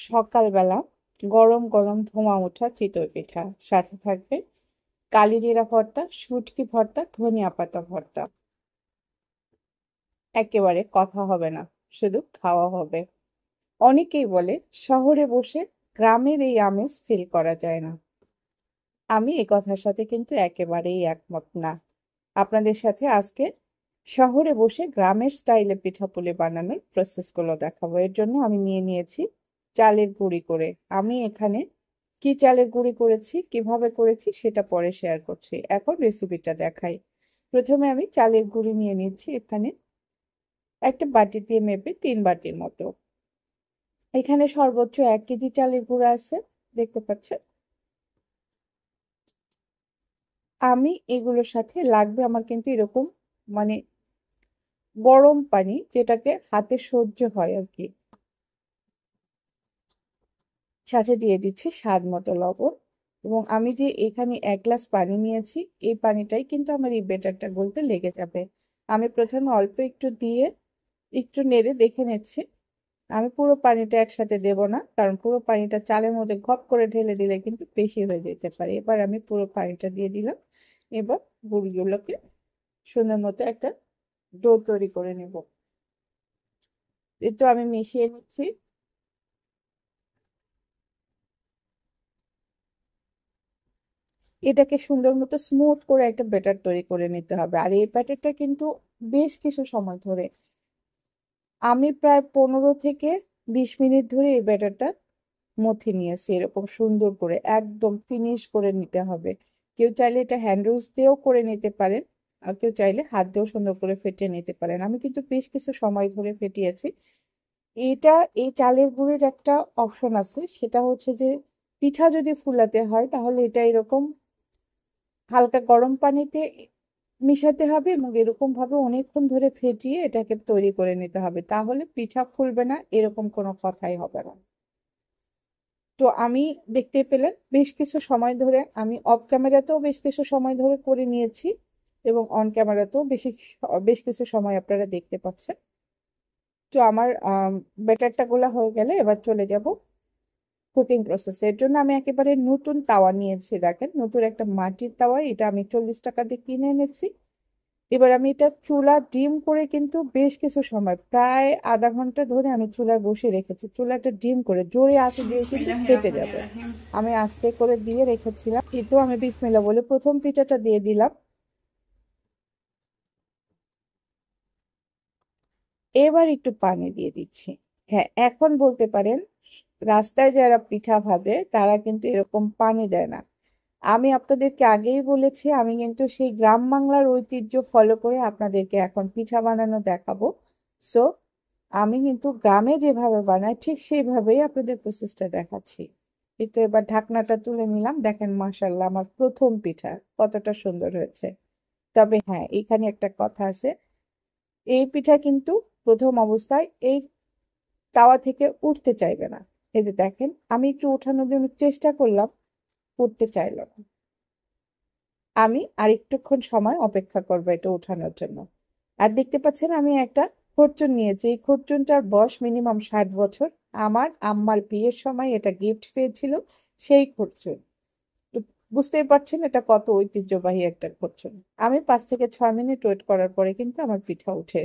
সকালবেলা গরম গরম ধোঁয়া ওঠা চিতই পিঠা, সাথে থাকবে কালিজিরা ভর্তা, শুটকি ভর্তা, ধনিয়া পাতা ভর্তা। একেবারে কথা হবে না, শুধু খাওয়া হবে। অনেকেই বলে শহরে বসে গ্রামের এই আমেজ ফিল করা যায় না। আমি এই কথার সাথে কিন্তু একেবারেই একমত না। আপনাদের সাথে আজকে শহরে বসে গ্রামের স্টাইলে পিঠাপুলি বানানোর প্রসেস গুলো দেখাবো। এর জন্য আমি নিয়ে নিয়েছি চালের গুঁড়ি করে। আমি এখানে কি চালের গুঁড়ি করেছি, কিভাবে করেছি সেটা পরে শেয়ার করছি। এখন রেসিপিটা দেখাই। প্রথমে আমি চালের গুঁড়ি নিয়ে নিচ্ছি এখানে একটা বাটি দিয়ে মেপে 3 বাটির মতো। এখানে সর্বোচ্চ 1 কেজি চালের গুঁড়া আছে, দেখতে পাচ্ছেন। আমি এগুলোর সাথে লাগবে আমার কিন্তু এরকম, মানে গরম পানি, যেটাকে হাতে সহ্য হয় আর কি। সাথে দিয়ে দিচ্ছি স্বাদ মতো লবণ। এবং আমি যে এখানে 1 গ্লাস পানি নিয়েছি, এই পানিটাই কিন্তু আমার এই বেটারটা গলতে লেগে যাবে। আমি প্রথমে অল্প একটু দিয়ে একটু নেড়ে দেখে নিচ্ছি। আমি পুরো পানিটা একসাথে দেব না, কারণ পুরো পানিটা চালের মধ্যে ঘপ করে ঢেলে দিলে কিন্তু বেশি হয়ে যেতে পারে। এবার আমি পুরো পানিটা দিয়ে দিলাম। এবার গুড়গুলোকে সুন্দর মতো একটা ডো তৈরি করে নেব। একটু আমি মিশিয়ে নিচ্ছি। এটাকে সুন্দর মতো স্মুথ করে একটা ব্যাটার তৈরি করে নিতে হবে। আর এই ব্যাটারটা কিন্তু বেশ কিছু সময় ধরে, আমি প্রায় 15 থেকে 20 মিনিট ধরে এই ব্যাটারটা মথে নিয়েছি এরকম সুন্দর করে, একদম ফিনিশ করে নিতে হবে। কেউ চাইলে এটা হ্যান্ড রুলস দিয়েও করে নিতে পারেন, আর কেউ চাইলে হাত দিয়েও সুন্দর করে ফেটিয়ে নিতে পারেন। আমি কিন্তু বেশ কিছু সময় ধরে ফেটিয়েছি। এটা, এই চালের গুঁড়ির একটা অপশন আছে, সেটা হচ্ছে যে পিঠা যদি ফুলাতে হয় তাহলে এটা এরকম হালকা গরম পানিতে মিশাতে হবে এবং এরকম ভাবে অনেকক্ষণ ধরে ফেটিয়ে এটাকে তৈরি করে নিতে হবে, তাহলে পিঠা ফুলবে না, এরকম কোনো কথাই হবে না। তো আমি, দেখতে পেলেন বেশ কিছু সময় ধরে আমি অফ ক্যামেরাতেও বেশ কিছু সময় ধরে করে নিয়েছি এবং অন ক্যামেরাতেও বেশ কিছু সময় আপনারা দেখতে পাচ্ছেন। তো আমার ব্যাটারটা গোলা হয়ে গেলে এবার চলে যাব কুকিং প্রসেস। এর জন্য আমি একেবারে নতুন তাওয়া নিয়েছি, দেখেন নতুন একটা মাটির তাওয়া, এটা আমি 40 টাকা দিয়ে কিনে এনেছি। এবার আমি এটা চুলা ডিম করে কিন্তু বেশ কিছু সময়, প্রায় আধা ঘন্টা ধরে আমি চুলায় বসে রেখেছি। চুলাটা ডিম করে জোরে আঁচে দিয়ে কিন্তু ফেটে যাবে। বিসমিল্লাহিররহমানিররহিম। আমি আস্তে করে দিয়ে রেখেছিলাম। এই তো আমি বিসমিল্লাহ বলে প্রথম পিঠাটা দিয়ে দিলাম। এবার একটু পানি দিয়ে দিচ্ছি। হ্যাঁ, এখন বলতে পারেন রাস্তায় যারা পিঠা ভাজে তারা কিন্তু এরকম পানি দেয় না। আমি আপনাদেরকে আগেই বলেছি, আমি কিন্তু সেই গ্রাম বাংলার ঐতিহ্য ফলো করে আপনাদেরকে এখন পিঠা বানানো দেখাবো। সো আমি কিন্তু গ্রামে যেভাবে বানাই ঠিক সেইভাবেই আপনাদের প্রসেসটা দেখাচ্ছি। এই তো এবার ঢাকনাটা তুলে নিলাম, দেখেন মাশাআল্লাহ আমার প্রথম পিঠা কতটা সুন্দর হয়েছে। তবে হ্যাঁ, এখানে একটা কথা আছে, এই পিঠা কিন্তু প্রথম অবস্থায় এই তাওয়া থেকে উঠতে চাইবে না। এই যে দেখেন, আমি একটু উঠানোর জন্য চেষ্টা করলাম, উঠতে চাইলো না। আমি আরেকটুক্ষণ সময় অপেক্ষা করবো এটা ওঠানোর জন্য। আর দেখতে পাচ্ছেন আমি একটা খরচুন নিয়েছি, এই খরচুনটার বয়স মিনিমাম 60 বছর। আমার আম্মার বিয়ের সময় এটা গিফট পেয়েছিল, সেই খরচুন। তো বুঝতেই পারছেন এটা কত ঐতিহ্যবাহী একটা খরচুন। আমি 5 থেকে 6 মিনিট ওয়েট করার পরে কিন্তু আমার পিঠা উঠে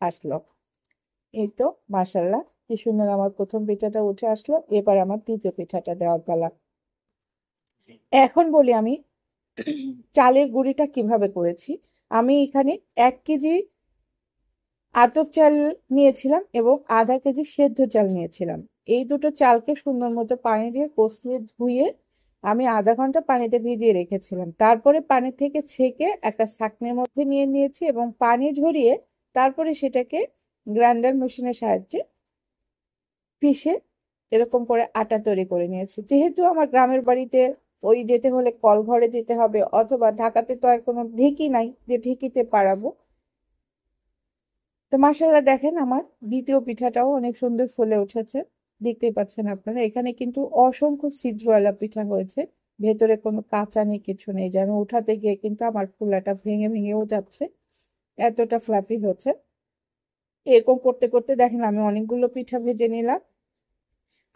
আসলো। এই তো মাশাল্লাহ, কি সুন্দর আমার প্রথম পিঠাটা উঠে আসলো। এবার আমার দ্বিতীয় পিঠাটা দেওয়ার পালা। এখন বলি আমি চালের গুঁড়িটা কিভাবে করেছি। আমি এখানে 1 কেজি আতপ চাল নিয়েছিলাম এবং আধা 1 কেজি সেদ্ধ চাল নিয়েছিলাম। এই দুটো চালকে সুন্দর মতো পানি দিয়ে কষিয়ে ধুয়ে আমি আধা ঘন্টা পানিতে ভিজিয়ে রেখেছিলাম। তারপরে পানি থেকে ছেঁকে একটা ছাঁকনির মধ্যে নিয়ে নিয়েছি এবং পানি ঝরিয়ে তারপরে সেটাকে গ্রাইন্ডার মেশিনের সাহায্যে পিষে এরকম করে আটা তৈরি করে নিয়েছি। যেহেতু আমার গ্রামের বাড়িতে ওই যেতে হলে কল ঘরে যেতে হবে, অথবা ঢাকাতে তো আর কোনো ঢেঁকি নাই যে ঢেঁকিতে পারাবো। তো মাসাল্লাহ দেখেন আমার দ্বিতীয় পিঠাটাও অনেক সুন্দর ফুলে উঠেছে। দেখতেই পাচ্ছেন আপনারা, এখানে কিন্তু অসংখ্য ছিদ্রওয়ালা পিঠা হয়েছে, ভেতরে কোনো কাঁচা নেই, কিছু নেই, যেন উঠাতে গিয়ে কিন্তু আমার ফুলাটা ভেঙে ভেঙেও যাচ্ছে, এতটা ফ্লাফি হচ্ছে। এরকম করতে করতে দেখেন আমি অনেকগুলো পিঠা ভেজে নিলাম।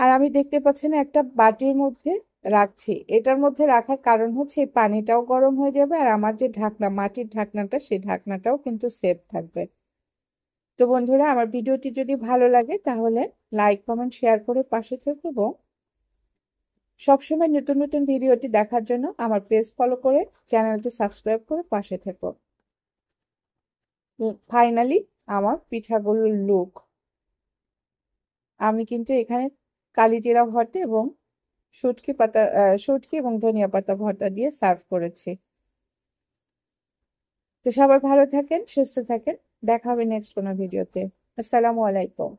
আর আমি দেখতে পাচ্ছেন একটা বাটির মধ্যে রাখছি। এটার মধ্যে রাখার কারণ হচ্ছে এই পানিটাও গরম হয়ে যাবে আর আমার যে ঢাকনা, মাটির ঢাকনাটা, সেই ঢাকনাটাও কিন্তু সেফ থাকবে। তো বন্ধুরা, আমার ভিডিওটি যদি ভালো লাগে তাহলে লাইক, কমেন্ট, শেয়ার করে পাশে থেকো এবং সবসময় নতুন নতুন ভিডিওটি দেখার জন্য আমার পেজ ফলো করে চ্যানেলটি সাবস্ক্রাইব করে পাশে থেকো। ফাইনালি আমার পিঠাগুলোর লুক। আমি কিন্তু এখানে কালিজিরা ভর্তা এবং শুটকি এবং ধনিয়া পাতা ভর্তা দিয়ে সার্ভ করেছি। তো সবাই ভালো থাকেন, সুস্থ থাকেন। দেখা হবে নেক্সট কোনো ভিডিওতে। আসসালামু আলাইকুম।